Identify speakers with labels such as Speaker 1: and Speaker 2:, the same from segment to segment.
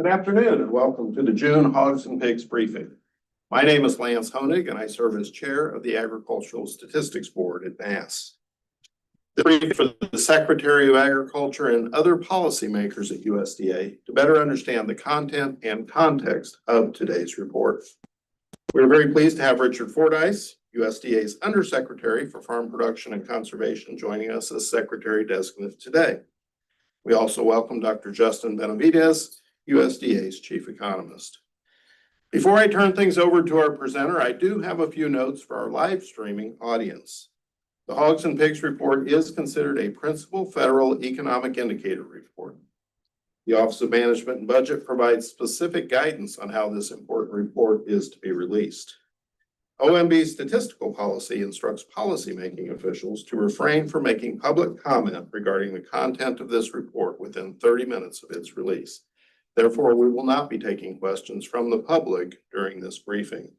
Speaker 1: Good afternoon and welcome to the June Hogs and Pigs briefing. My name is Lance Honig and I serve as chair of the Agricultural Statistics Board at NASS. The briefing for the Secretary of Agriculture and other policymakers at USDA to better understand the content and context of today's report. We are very pleased to have Richard Fordyce, USDA's Undersecretary for Farm Production and Conservation, joining us as Secretary Designate today. We also welcome Dr. Justin Benavidez, USDA's Chief Economist. Before I turn things over to our presenter, I do have a few notes for our live streaming audience. The Hogs and Pigs report is considered a principal federal economic indicator report. The Office of Management and Budget provides specific guidance on how this important report is to be released. OMB's statistical policy instructs policymaking officials to refrain from making public comment regarding the content of this report within 30 minutes of its release. Therefore, we will not be taking questions from the public during this briefing.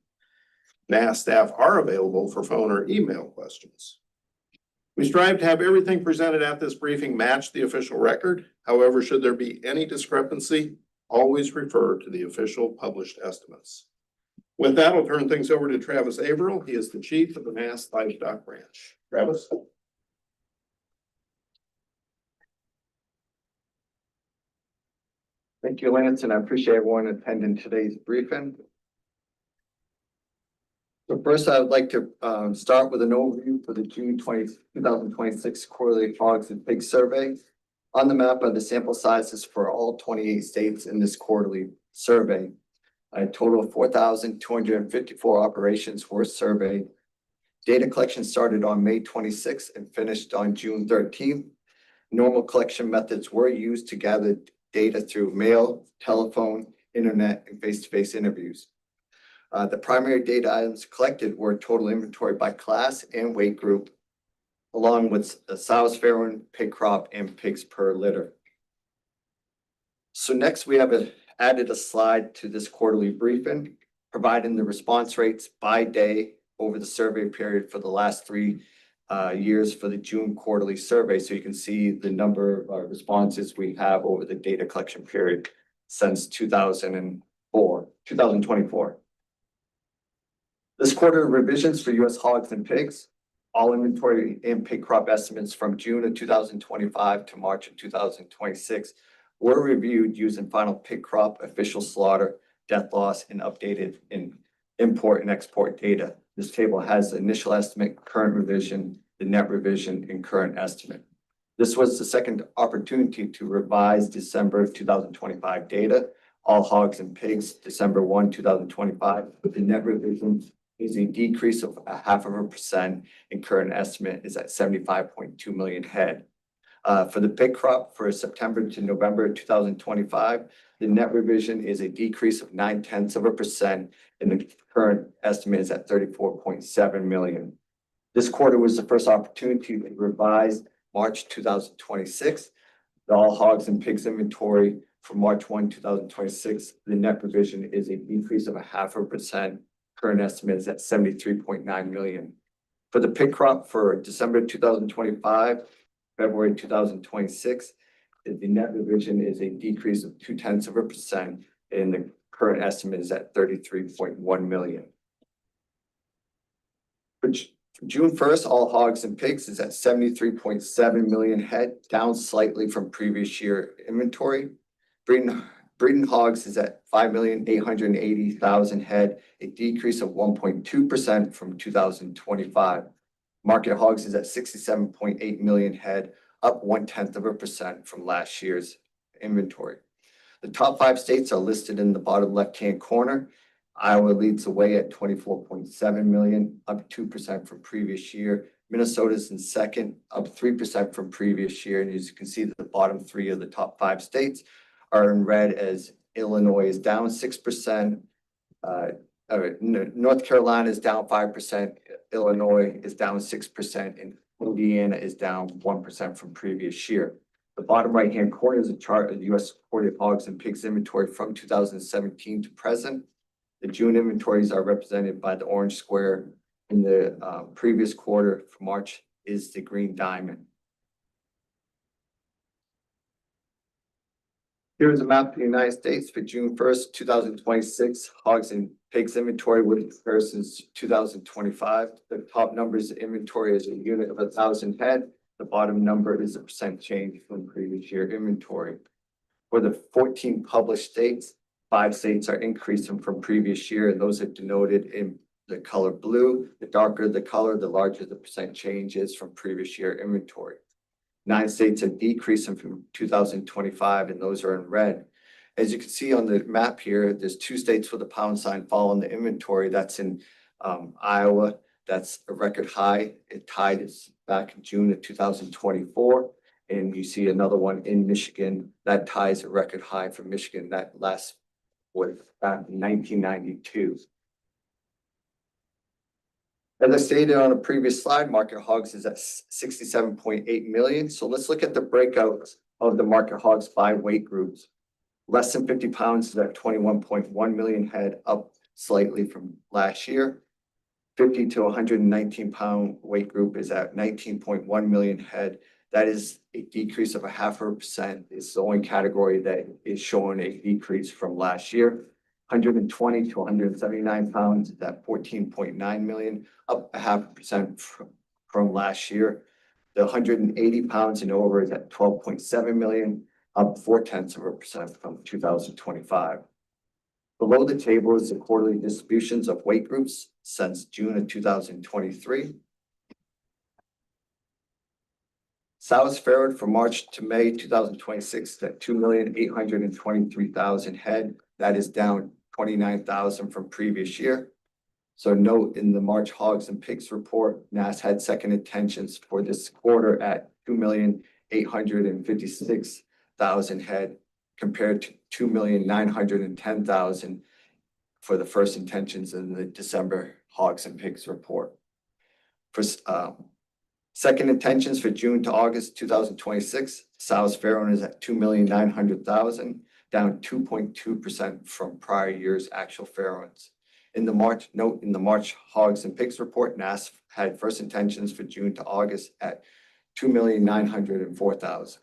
Speaker 1: NASS staff are available for phone or email questions. We strive to have everything presented at this briefing match the official record. However, should there be any discrepancy, always refer to the official published estimates. With that, I'll turn things over to Travis Averill. He is the chief of the NASS Livestock Branch. Travis.
Speaker 2: Thank you, Lance, and I appreciate everyone attending today's briefing. So first, I would like to start with an overview for the June 2026 quarterly hogs and pig survey. On the map are the sample sizes for all 28 states in this quarterly survey. A total of 4,254 operations were surveyed. Data collection started on May 26th and finished on June 13th. Normal collection methods were used to gather data through mail, telephone, internet, and face-to-face interviews. The primary data items collected were total inventory by class and weight group, along with the sows, farrowing, pig crop, and pigs per litter. So next we have added a slide to this quarterly briefing, providing the response rates by day over the survey period for the last 3 years for the June quarterly survey. So you can see the number of responses we have over the data collection period since 2024. This quarter revisions for U.S. hogs and pigs, all inventory and pig crop estimates from June of 2025 to March of 2026 were reviewed using final pig crop, official slaughter, death loss, and updated in import and export data. This table has the initial estimate, current revision, the net revision, and current estimate. This was the second opportunity to revise December 2025 data. All hogs and pigs, December 1, 2025. The net revision is a decrease of 0.5%, and current estimate is at 75.2 million head. For the pig crop for September to November 2025, the net revision is a decrease of 0.9%, and the current estimate is at 34.7 million. This quarter was the first opportunity to revise March 2026. The all hogs and pigs inventory for March 1, 2026, the net revision is a decrease of 0.5%. Current estimate is at 73.9 million. For the pig crop for December 2025, February 2026, the net revision is a decrease of 0.2%, and the current estimate is at 33.1 million. For June 1st, all hogs and pigs is at 73.7 million head, down slightly from previous year inventory. Breeding hogs is at 5,880,000 head, a decrease of 1.2% from 2025. Market hogs is at 67.8 million head, up 0.1% from last year's inventory. The top 5 states are listed in the bottom left-hand corner. Iowa leads the way at 24.7 million, up 2% from previous year. Minnesota is in second, up 3% from previous year. And as you can see, the bottom 3 of the top 5 states are in red, as Illinois is down 6%. North Carolina is down 5%. Illinois is down 6%, and Indiana is down 1% from previous year. The bottom right-hand corner is a chart of the U.S. quarterly hogs and pigs inventory from 2017 to present. The June inventories are represented by the orange square, and the previous quarter for March is the green diamond. Here's a map of the United States for June 1st, 2026, hogs and pigs inventory with comparisons to 2025. The top numbers inventory is a unit of 1,000 head. The bottom number is a percent change from previous year inventory. For the 14 published states, 5 states are increasing from previous year, and those are denoted in the color blue. The darker the color, the larger the percent change is from previous year inventory. 9 states are decreasing from 2025, and those are in red. As you can see on the map here, there's 2 states with a pound sign following the inventory. That's in Iowa. That's a record high. It tied us back in June of 2024. And you see another one in Michigan that ties a record high for Michigan that last was back in 1992. As I stated on a previous slide, market hogs is at 67.8 million. So let's look at the breakouts of the market hogs by weight groups. Less than 50 pounds is at 21.1 million head, up slightly from last year. 50 to 119 pound weight group is at 19.1 million head. That is a decrease of 0.5%. It's the only category that is showing a decrease from last year. 120 to 179 pounds is at 14.9 million, up 0.5% from last year. The 180 pounds and over is at 12.7 million, up 0.4% from 2025. Below the table is the quarterly distributions of weight groups since June of 2023. Sows farrowed from March to May 2026 at 2,823,000 head. That is down 29,000 from previous year. So note in the March hogs and pigs report, NASS had second intentions for this quarter at 2,856,000 head compared to 2,910,000 for the first intentions in the December hogs and pigs report. For second intentions for June to August 2026, sows farrowing is at 2,900,000, down 2.2% from prior year's actual farrowings. In the March hogs and pigs report, NASS had first intentions for June to August at 2,904,000.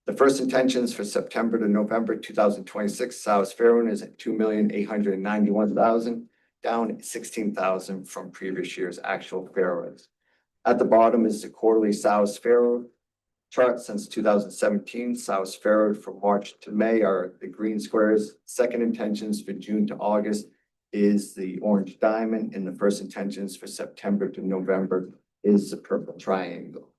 Speaker 2: The first intentions for September to November 2026, sows farrowing is at 2,891,000, down 16,000 from previous year's actual farrowings. At the bottom is the quarterly sows farrow chart since 2017. Sows farrowed from March to May are the green squares. Second intentions for June to August is the orange diamond, and the first intentions for September to November is the purple triangle.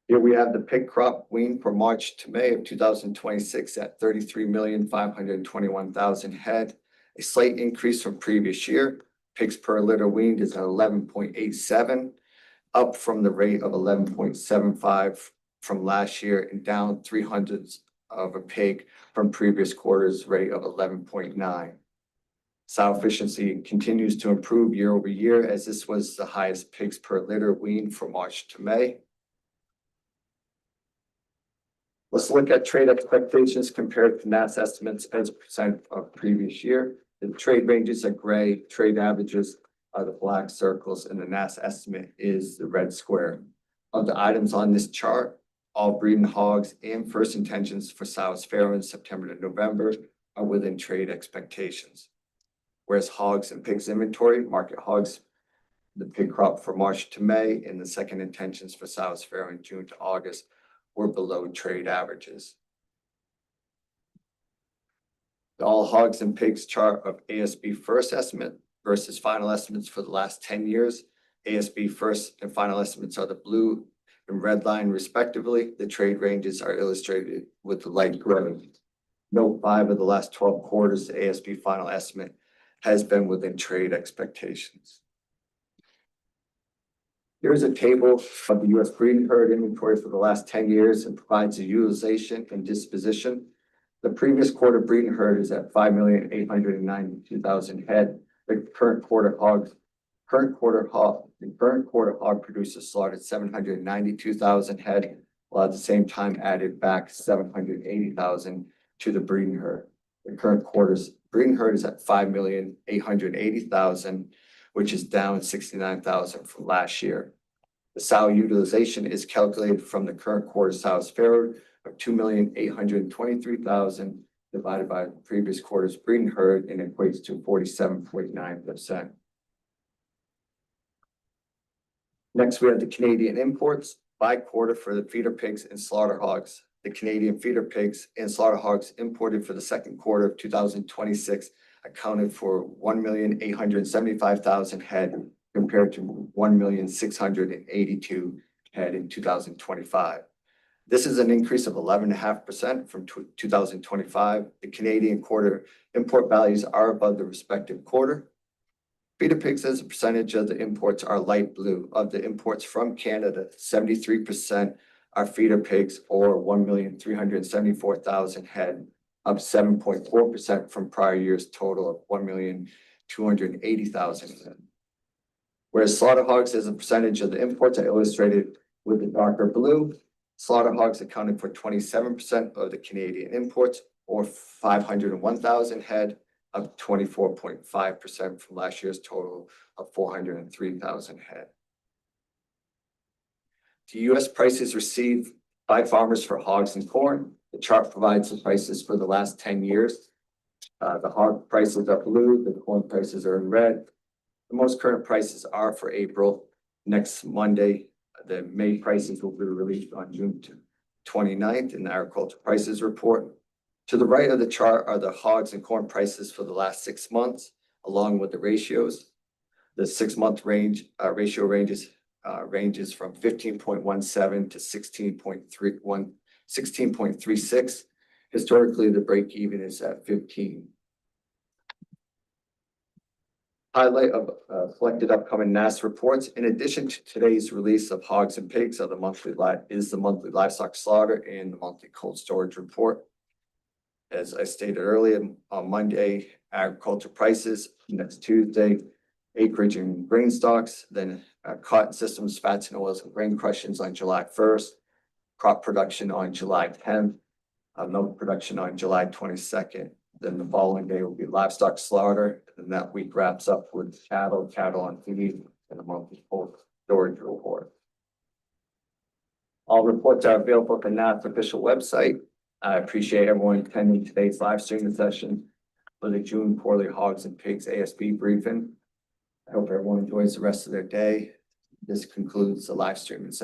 Speaker 2: Here we have the pig crop weaned from March to May of 2026 at 33,521,000 head, a slight increase from previous year. Pigs per litter weaned is at 11.87, up from the rate of 11.75 from last year and down 0.03 of a pig from previous quarter's rate of 11.9. Sow efficiency continues to improve year over year as this was the highest pigs per litter weaned from March to May. Let's look at trade expectations compared to NASS estimates as a percent of previous year. The trade ranges are gray, trade averages are the black circles, and the NASS estimate is the red square. Of the items on this chart, all breeding hogs and first intentions for sows farrowing September to November are within trade expectations. Whereas hogs and pigs inventory, market hogs, the pig crop for March to May, and the second intentions for sows farrowing June to August were below trade averages. The all hogs and pigs chart of ASB first estimate versus final estimates for the last 10 years. ASB first and final estimates are the blue and red line respectively. The trade ranges are illustrated with the light gray. Note 5 of the last 12 quarters, the ASB final estimate has been within trade expectations. Here's a table of the U.S. breeding herd inventory for the last 10 years and provides a utilization and disposition. The previous quarter breeding herd is at 5,892,000 head. The current quarter hog producers slaughtered 792,000 head, while at the same time added back 780,000 to the breeding herd. The current quarter's breeding herd is at 5,880,000, which is down 69,000 from last year. The sow utilization is calculated from the current quarter sows farrowed of 2,823,000 divided by the previous quarter's breeding herd and equates to 47.9%. Next, we have the Canadian imports by quarter for the feeder pigs and slaughter hogs. The Canadian feeder pigs and slaughter hogs imported for the second quarter of 2026 accounted for 1,875,000 head compared to 1,682,000 head in 2025. This is an increase of 11.5% from 2025. The Canadian quarter import values are above the respective quarter. Feeder pigs as a percentage of the imports are light blue. Of the imports from Canada, 73% are feeder pigs or 1,374,000 head, up 7.4% from prior year's total of 1,280,000 head. Whereas slaughter hogs as a percentage of the imports are illustrated with the darker blue. Slaughter hogs accounted for 27% of the Canadian imports or 501,000 head, up 24.5% from last year's total of 403,000 head. The U.S. prices received by farmers for hogs and corn. The chart provides the prices for the last 10 years. The hog prices are blue, the corn prices are in red. The most current prices are for April. Next Monday, the May prices will be released on June 29th in the agriculture prices report. To the right of the chart are the hogs and corn prices for the last 6 months, along with the ratios. The 6-month range ratio ranges from 15.17 to 16.36. Historically, the break even is at 15. Highlight of selected upcoming NASS reports. In addition to today's release of hogs and pigs, the monthly livestock slaughter and the monthly cold storage report. As I stated earlier, on Monday, agriculture prices, next Tuesday, acreage and grain stocks, then cotton systems, fats and oils and grain crushings on July 1st, crop production on July 10th, milk production on July 22nd. Then the following day will be livestock slaughter, and that week wraps up with cattle on feed, and the monthly cold storage report. All reports are available at the NASS official website. I appreciate everyone attending today's live streaming session for the June quarterly hogs and pigs ASB briefing. I hope everyone enjoys the rest of their day. This concludes the live streaming session.